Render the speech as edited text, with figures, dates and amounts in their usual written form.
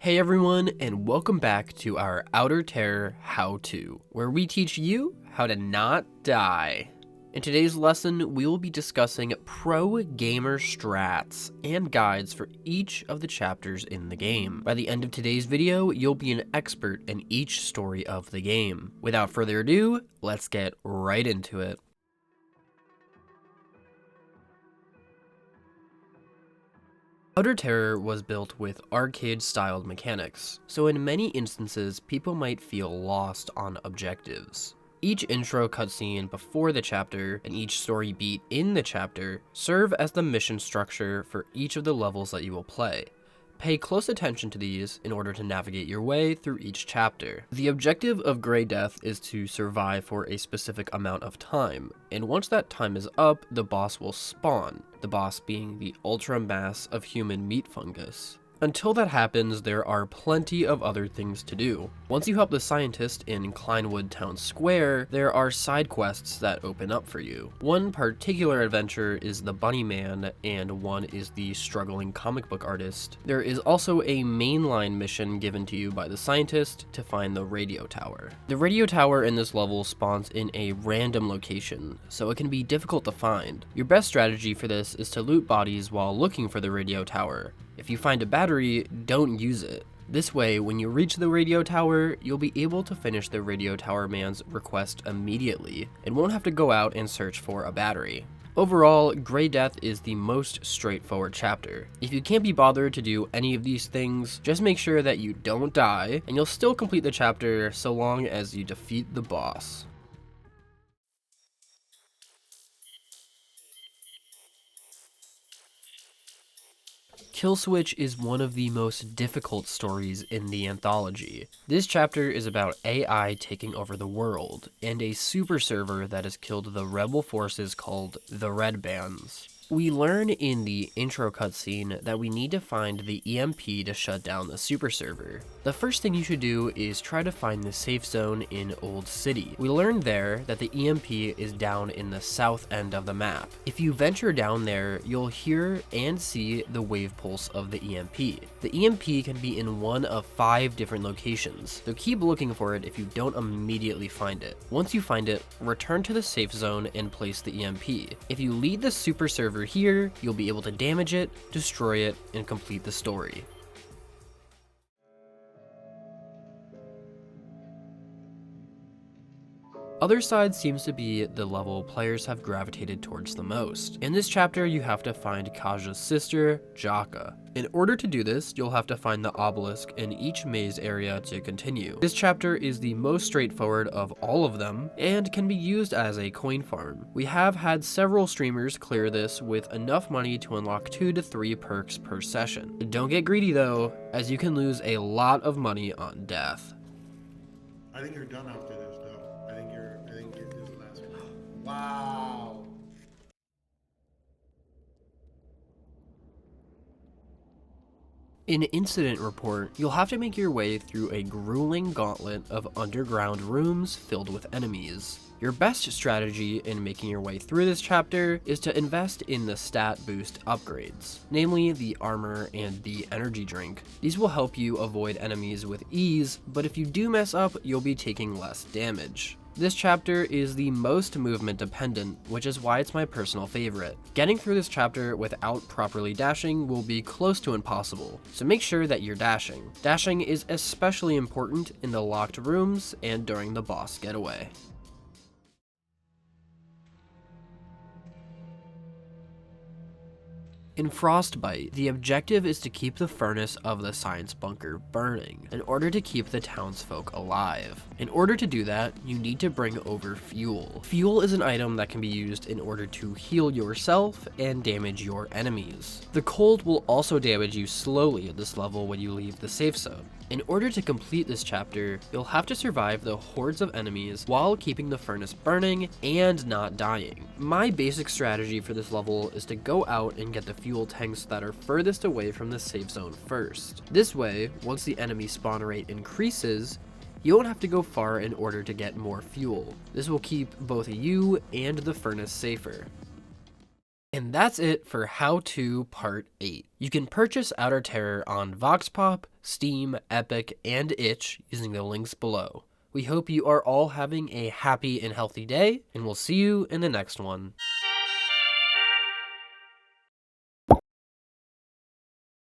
Hey everyone, and welcome back to our Outer Terror how-to, where we teach you how to not die. In today's lesson, we will be discussing pro gamer strats and guides for each of the chapters in the game. By the end of today's video, you'll be an expert in each story of the game. Without further ado, let's get right into it. Outer Terror was built with arcade-styled mechanics, so in many instances, people might feel lost on objectives. Each intro cutscene before the chapter and each story beat in the chapter serve as the mission structure for each of the levels that you will play. Pay close attention to these in order to navigate your way through each chapter. The objective of Grey Death is to survive for a specific amount of time, and once that time is up, the boss will spawn, the boss being the ultra mass of human meat fungus. Until that happens, there are plenty of other things to do. Once you help the scientist in Kleinwood Town Square, there are side quests that open up for you. One particular adventure is the Bunny Man, and one is the struggling comic book artist. There is also a mainline mission given to you by the scientist to find the radio tower. The radio tower in this level spawns in a random location, so it can be difficult to find. Your best strategy for this is to loot bodies while looking for the radio tower. If you find a battery, don't use it. This way, when you reach the radio tower, you'll be able to finish the radio tower man's request immediately, and won't have to go out and search for a battery. Overall, Grey Death is the most straightforward chapter. If you can't be bothered to do any of these things, just make sure that you don't die, and you'll still complete the chapter so long as you defeat the boss. Kill Switch is one of the most difficult stories in the anthology. This chapter is about AI taking over the world, and a super server that has killed the rebel forces called the Red Bands. We learn in the intro cutscene that we need to find the EMP to shut down the super server. The first thing you should do is try to find the safe zone in Old City. We learn there that the EMP is down in the south end of the map. If you venture down there, you'll hear and see the wave pulse of the EMP. The EMP can be in one of 5 different locations, so keep looking for it if you don't immediately find it. Once you find it, return to the safe zone and place the EMP. If you lead the super server here, you'll be able to damage it, destroy it, and complete the story. Other Side seems to be the level players have gravitated towards the most. In this chapter, you have to find Kaja's sister, Jaka. In order to do this, you'll have to find the obelisk in each maze area to continue. This chapter is the most straightforward of all of them, and can be used as a coin farm. We have had several streamers clear this with enough money to unlock 2 to 3 perks per session. Don't get greedy though, as you can lose a lot of money on death. I think you're done after this though. I think this is the last one. Wow. In Incident Report, you'll have to make your way through a grueling gauntlet of underground rooms filled with enemies. Your best strategy in making your way through this chapter is to invest in the stat boost upgrades, namely the armor and the energy drink. These will help you avoid enemies with ease, but if you do mess up, you'll be taking less damage. This chapter is the most movement dependent, which is why it's my personal favorite. Getting through this chapter without properly dashing will be close to impossible, so make sure that you're dashing. Dashing is especially important in the locked rooms and during the boss getaway. In Frostbite, the objective is to keep the furnace of the science bunker burning in order to keep the townsfolk alive. In order to do that, you need to bring over fuel. Fuel is an item that can be used in order to heal yourself and damage your enemies. The cold will also damage you slowly at this level when you leave the safe zone. In order to complete this chapter, you'll have to survive the hordes of enemies while keeping the furnace burning and not dying. My basic strategy for this level is to go out and get the fuel tanks that are furthest away from the safe zone first. This way, once the enemy spawn rate increases, you won't have to go far in order to get more fuel. This will keep both you and the furnace safer. And that's it for How To Part 8. You can purchase Outer Terror on VoxPop, Steam, Epic, and Itch using the links below. We hope you are all having a happy and healthy day, and we'll see you in the next one.